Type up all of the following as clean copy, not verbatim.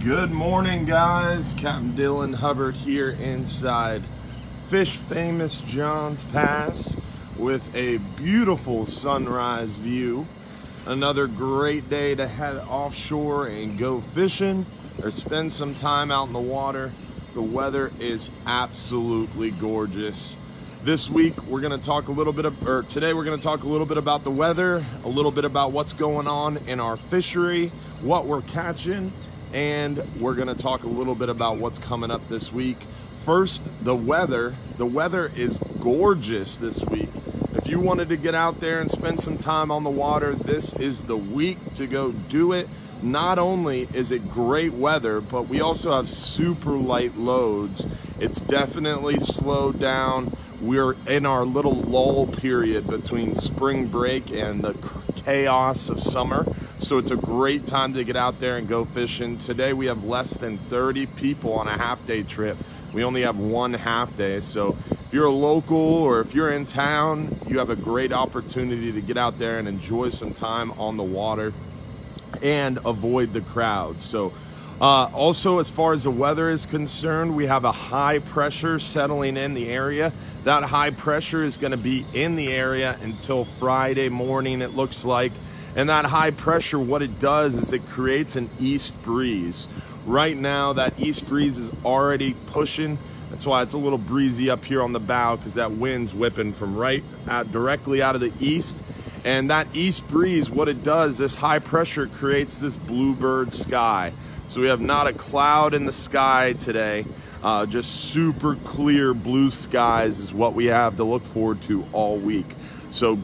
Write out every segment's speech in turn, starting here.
Good morning, guys. Captain Dylan Hubbard here inside fish famous Johns Pass with a beautiful sunrise view. Another great day to head offshore and go fishing or spend some time out in the water. The weather is absolutely gorgeous. This week we're going to talk a little bit today we're going to talk a little bit about the weather, a little bit about what's going on in our fishery, what we're catching, and we're going to talk a little bit about what's coming up this week. First, the weather. The weather is gorgeous this week. If you wanted to get out there and spend some time on the water, this is the week to go do it. Not only is it great weather, but we also have super light loads. It's definitely slowed down. We're in our little lull period between spring break and the chaos of summer. So it's a great time to get out there and go fishing. Today we have less than 30 people on a half-day trip. We only have one half-day. So if you're a local or if you're in town, you have a great opportunity to get out there and enjoy some time on the water and avoid the crowds. So also, as far as the weather is concerned, we have a high pressure settling in the area. That high pressure is going to be in the area until Friday morning, it looks like. And that high pressure, what it does is it creates an east breeze. Right now, that east breeze is already pushing. That's why it's a little breezy up here on the bow, because that wind's whipping from directly out of the east. And that east breeze, what it does, this high pressure creates this bluebird sky. So we have not a cloud in the sky today. Just super clear blue skies is what we have to look forward to all week. So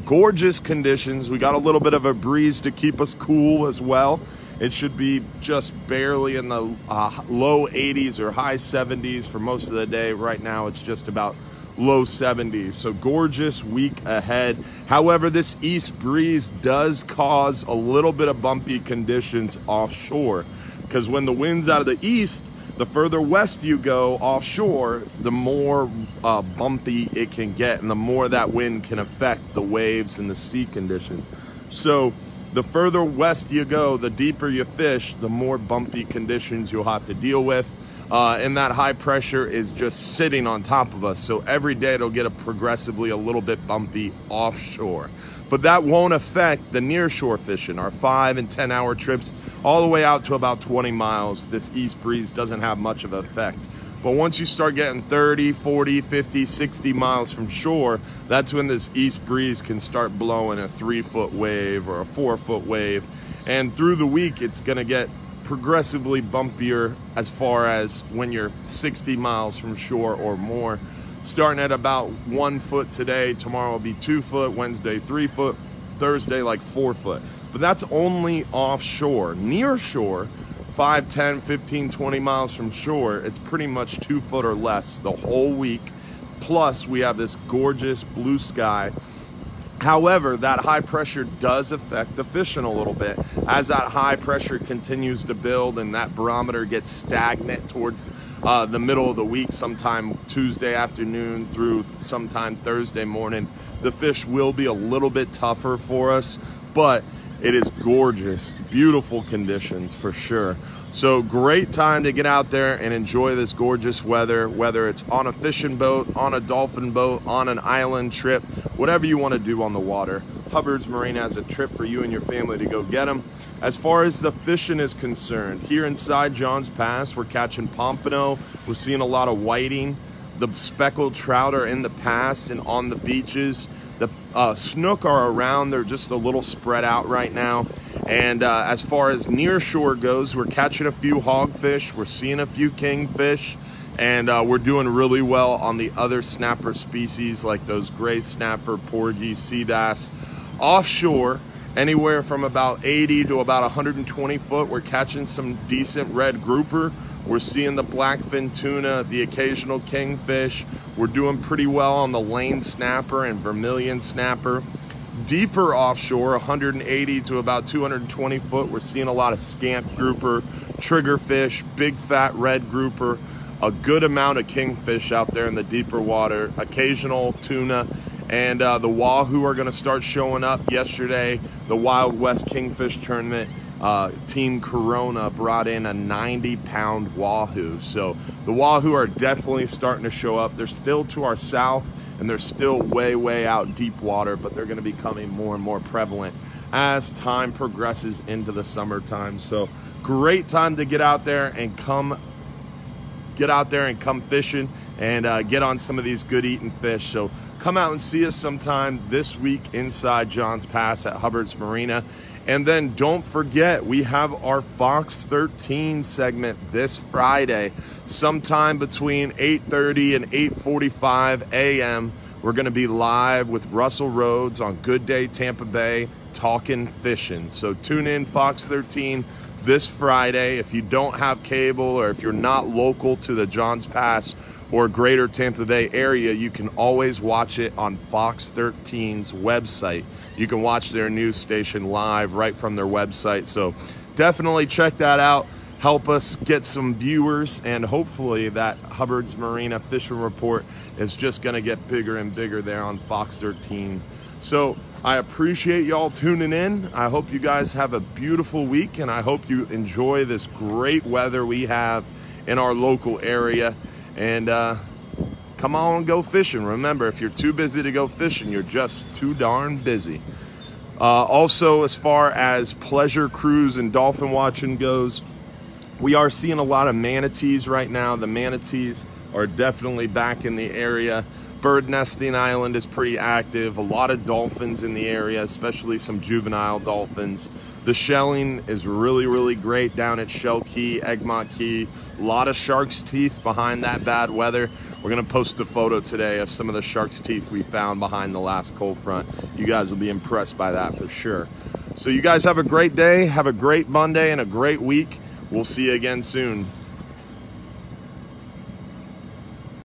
gorgeous conditions. We got a little bit of a breeze to keep us cool as well. It should be just barely in the low 80s or high 70s for most of the day. Right now it's just about low 70s. So gorgeous week ahead. However, this east breeze does cause a little bit of bumpy conditions offshore, because when the wind's out of the east, the further west you go offshore, the more bumpy it can get, and the more that wind can affect the waves and the sea condition. So the further west you go, the deeper you fish, the more bumpy conditions you'll have to deal with. And that high pressure is just sitting on top of us. So every day it'll get progressively a little bit bumpy offshore. But that won't affect the nearshore fishing, our 5 and 10 hour trips all the way out to about 20 miles. This east breeze doesn't have much of an effect. But once you start getting 30, 40, 50, 60 miles from shore, that's when this east breeze can start blowing a 3-foot wave or a 4-foot wave. And through the week, it's going to get progressively bumpier as far as when you're 60 miles from shore or more. Starting at about 1 foot today, tomorrow will be 2 foot, Wednesday 3 foot, Thursday like 4 foot. But that's only offshore. Near shore, 5, 10, 15, 20 miles from shore, it's pretty much 2 foot or less the whole week. Plus we have this gorgeous blue sky. However, that high pressure does affect the fishing a little bit. As that high pressure continues to build and that barometer gets stagnant towards the middle of the week, sometime Tuesday afternoon through sometime Thursday morning, the fish will be a little bit tougher for us, but it is gorgeous, beautiful conditions for sure. So great time to get out there and enjoy this gorgeous weather, whether it's on a fishing boat, on a dolphin boat, on an island trip, whatever you want to do on the water. Hubbard's Marina has a trip for you and your family to go get them. As far as the fishing is concerned, here inside Johns Pass, we're catching pompano. We're seeing a lot of whiting. The speckled trout are in the pass and on the beaches. The snook are around. They're just a little spread out right now. And as far as near shore goes, we're catching a few hogfish. We're seeing a few kingfish. And we're doing really well on the other snapper species like those gray snapper, porgy, sea bass. Offshore, anywhere from about 80 to about 120 foot, we're catching some decent red grouper. We're seeing the blackfin tuna, the occasional kingfish. We're doing pretty well on the lane snapper and vermilion snapper. Deeper offshore, 180 to about 220 foot, we're seeing a lot of scamp grouper, triggerfish, big fat red grouper, a good amount of kingfish out there in the deeper water, occasional tuna, and the wahoo are going to start showing up. Yesterday, the Wild West Kingfish Tournament Team Corona brought in a 90-pound wahoo. So the wahoo are definitely starting to show up. They're still to our south, and they're still way out deep water, but they're going to be becoming more and more prevalent as time progresses into the summertime. So great time to get out there and come fishing and get on some of these good eating fish. So come out and see us sometime this week inside Johns Pass at Hubbard's Marina. And then don't forget, we have our Fox 13 segment this Friday, sometime between 8:30 and 8:45 a.m. We're going to be live with Russell Rhodes on Good Day Tampa Bay, talking fishing. So tune in, Fox 13, this Friday. If you don't have cable, or if you're not local to the Johns Pass or greater Tampa Bay area, you can always watch it on Fox 13's website. You can watch their news station live right from their website. So definitely check that out. Help us get some viewers, and hopefully that Hubbard's Marina fishing report is just going to get bigger and bigger there on Fox 13. So I appreciate y'all tuning in. I hope you guys have a beautiful week, and I hope you enjoy this great weather we have in our local area. And come on and go fishing. Remember, if you're too busy to go fishing, you're just too darn busy. Also, as far as pleasure cruise and dolphin watching goes, we are seeing a lot of manatees right now. The manatees are definitely back in the area. Bird nesting island is pretty active. A lot of dolphins in the area, especially some juvenile dolphins. The shelling is really great down at Shell Key, Egmont Key. A lot of shark's teeth behind that bad weather. We're gonna post a photo today of some of the shark's teeth we found behind the last cold front. You guys will be impressed by that for sure. So you guys have a great day, have a great Monday, and a great week. We'll see you again soon.